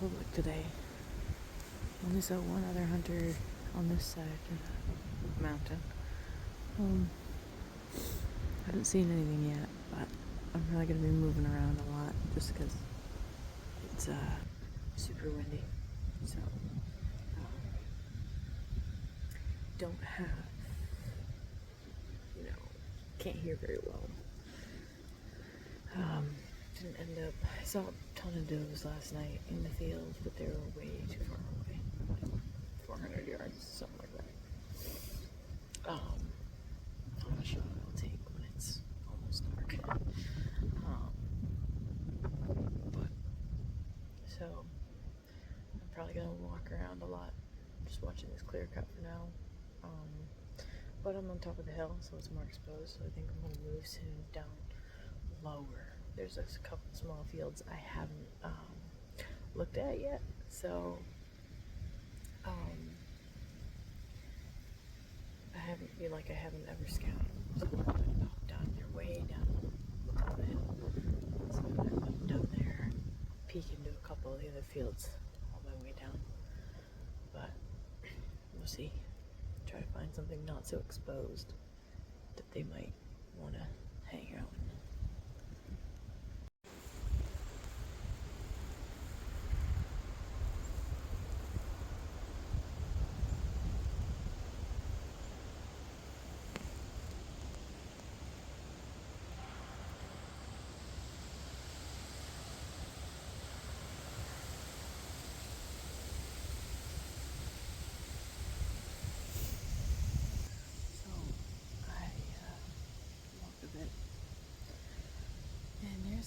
public today. Only saw one other hunter on this side of the mountain. Haven't seen anything yet, but I'm probably going to be moving around a lot just because it's super windy. So, don't have, can't hear very well. Didn't end up, I saw a ton of does last night in the field, but they were way too far away, like 400 yards, something like that. I'm not sure what it'll take when it's almost dark. But, so, I'm probably gonna walk around a lot, just watching this clear cut for now. But I'm on top of the hill, so it's more exposed, so I think I'm gonna move soon down lower. There's a couple small fields I haven't looked at yet, so I haven't ever scouted. So I'm gonna pop down there, way down the hill. So I'm gonna pop down there, peek into a couple of the other fields on my way down. But we'll see. Try to find something not so exposed that they might want to hang out.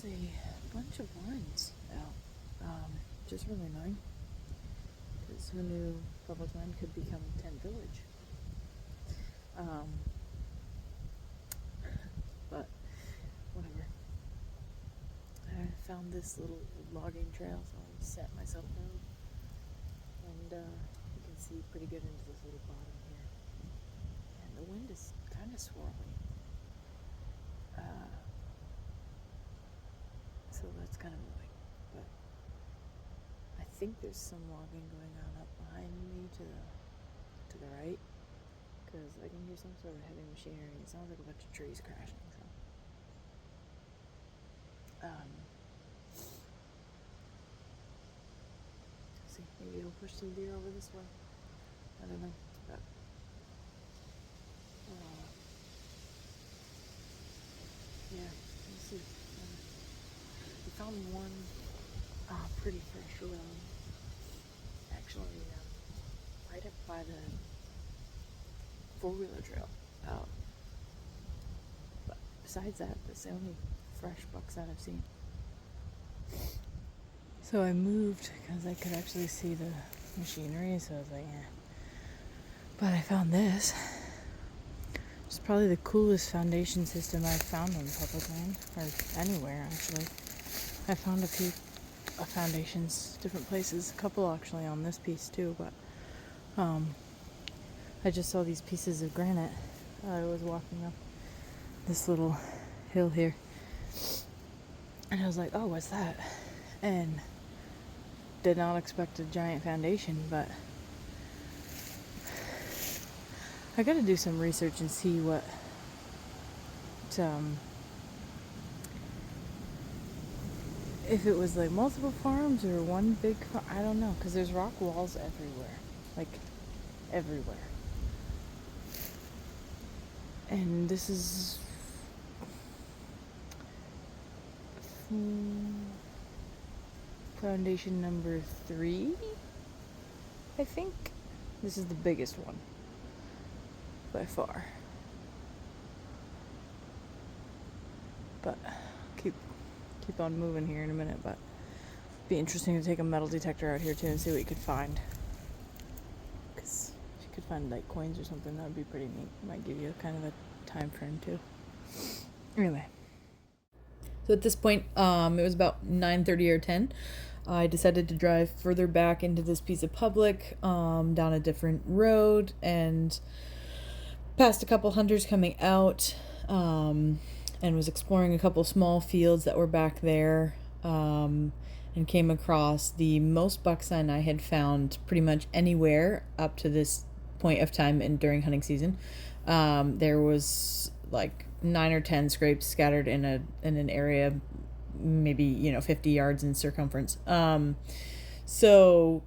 A bunch of lines out, which is really annoying, because who knew public land could become a tent village. But whatever. I found this little logging trail, so I set myself down, and you can see pretty good into this little bottom here, and the wind is kind of swirling. So that's kind of annoying, but I think there's some logging going on up behind me to the right, because I can hear some sort of heavy machinery. It sounds like a bunch of trees crashing. So, see, maybe it'll push some deer over this way. I don't know, but yeah, we'll see. We found one pretty fresh road, actually, right up by the four-wheeler trail. But besides that, that's the only fresh bucks that I've seen. So I moved because I could actually see the machinery, so I was like, eh. But I found this. It's probably the coolest foundation system I've found on public land, or anywhere actually. I found a few foundations, different places, a couple actually on this piece too, but I just saw these pieces of granite. I was walking up this little hill here, and I was like, oh, what's that? And did not expect a giant foundation, but I gotta do some research and see what if it was like multiple farms or one big farm. I don't know, because there's rock walls everywhere, like everywhere. And this is foundation number 3, I think. This is the biggest one by far. But keep on moving here in a minute, but it'd be interesting to take a metal detector out here too and see what you could find. Because if you could find like coins or something, that would be pretty neat. Might give you kind of a time frame too. Anyway. So at this point, it was about 9:30 or 10. I decided to drive further back into this piece of public, down a different road, and passed a couple hunters coming out, and was exploring a couple small fields that were back there. and came across the most buck sign I had found pretty much anywhere up to this point of time during hunting season. There was like 9 or 10 scrapes scattered in an area, maybe 50 yards in circumference. So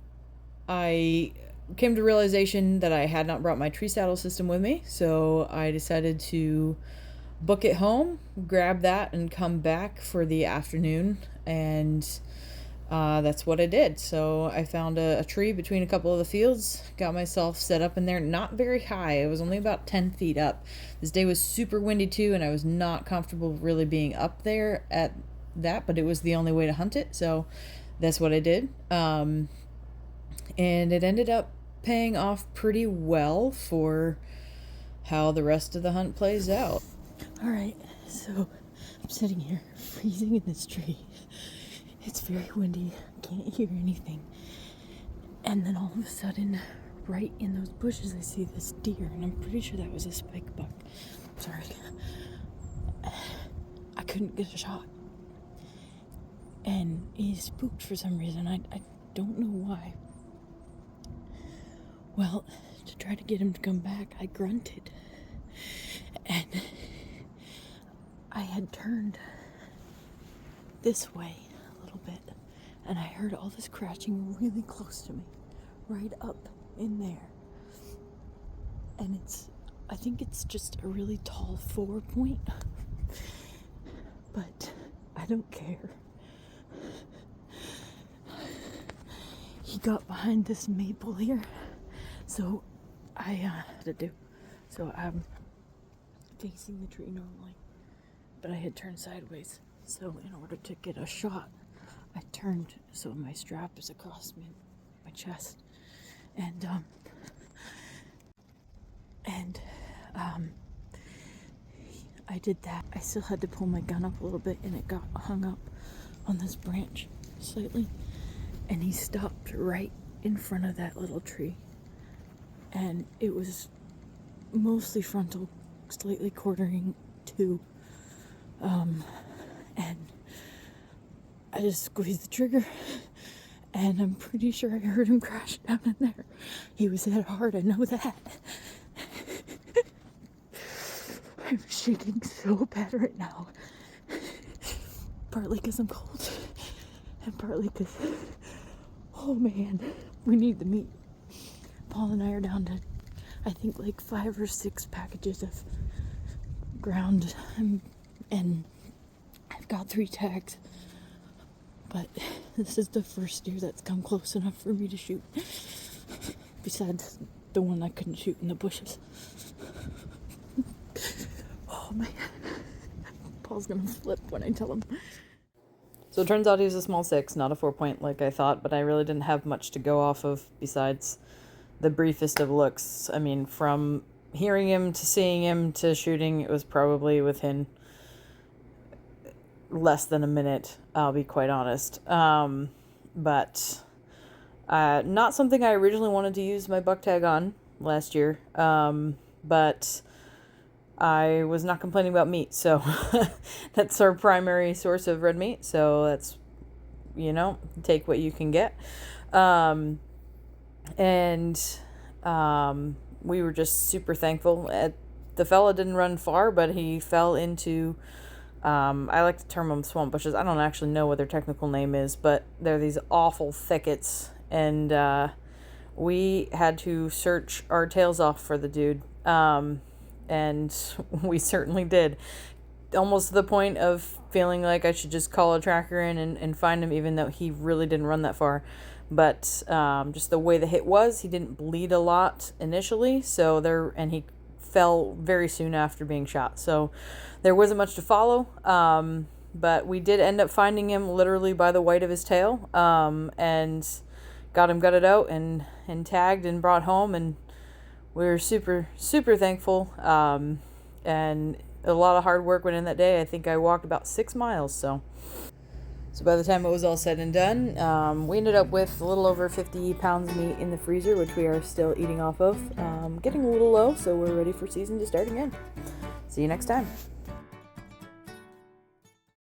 I came to realization that I had not brought my tree saddle system with me, so I decided to book it home, grab that, and come back for the afternoon, and that's what I did. So I found a tree between a couple of the fields, got myself set up in there, not very high. It was only about 10 feet up. This day was super windy too, and I was not comfortable really being up there at that, but it was the only way to hunt it, so that's what I did. And it ended up paying off pretty well for how the rest of the hunt plays out. All right, so I'm sitting here freezing in this tree. It's very windy, can't hear anything. And then all of a sudden, right in those bushes, I see this deer, and I'm pretty sure that was a spike buck. Sorry. I couldn't get a shot. And he's spooked for some reason. I don't know why. Well, to try to get him to come back, I grunted. And I had turned this way a little bit, and I heard all this crashing really close to me, right up in there. And I think it's just a really tall 4-point, but I don't care. He got behind this maple here. So I'm facing the tree normally, but I had turned sideways. So in order to get a shot, I turned so my strap is across my chest, and I did that. I still had to pull my gun up a little bit, and it got hung up on this branch slightly, and he stopped right in front of that little tree. And it was mostly frontal, slightly quartering to, and I just squeezed the trigger, and I'm pretty sure I heard him crash down in there. He was hit hard, I know that. I'm shaking so bad right now, partly because I'm cold, and partly because, oh man, we need the meat. Paul and I are down to, I think, like 5 or 6 packages of ground, and I've got 3 tags, but this is the first deer that's come close enough for me to shoot, besides the one I couldn't shoot in the bushes. Oh man, Paul's gonna flip when I tell him. So it turns out he was a small 6, not a 4-point like I thought, but I really didn't have much to go off of besides the briefest of looks. I mean, from hearing him to seeing him to shooting, it was probably within less than a minute, I'll be quite honest. But not something I originally wanted to use my buck tag on last year, but I was not complaining about meat, so that's our primary source of red meat, so that's, take what you can get. We were just super thankful. The fella didn't run far, but he fell into, I like to term them swamp bushes. I don't actually know what their technical name is, but they're these awful thickets, and we had to search our tails off for the dude, and we certainly did. Almost to the point of feeling like I should just call a tracker in and find him, even though he really didn't run that far. But just the way the hit was, he didn't bleed a lot initially, and he fell very soon after being shot. So there wasn't much to follow, but we did end up finding him literally by the white of his tail, and got him gutted out and tagged and brought home, and we were super, super thankful, and a lot of hard work went in that day. I think I walked about 6 miles, so by the time it was all said and done, we ended up with a little over 50 pounds of meat in the freezer, which we are still eating off of. Getting a little low, so we're ready for season to start again. See you next time.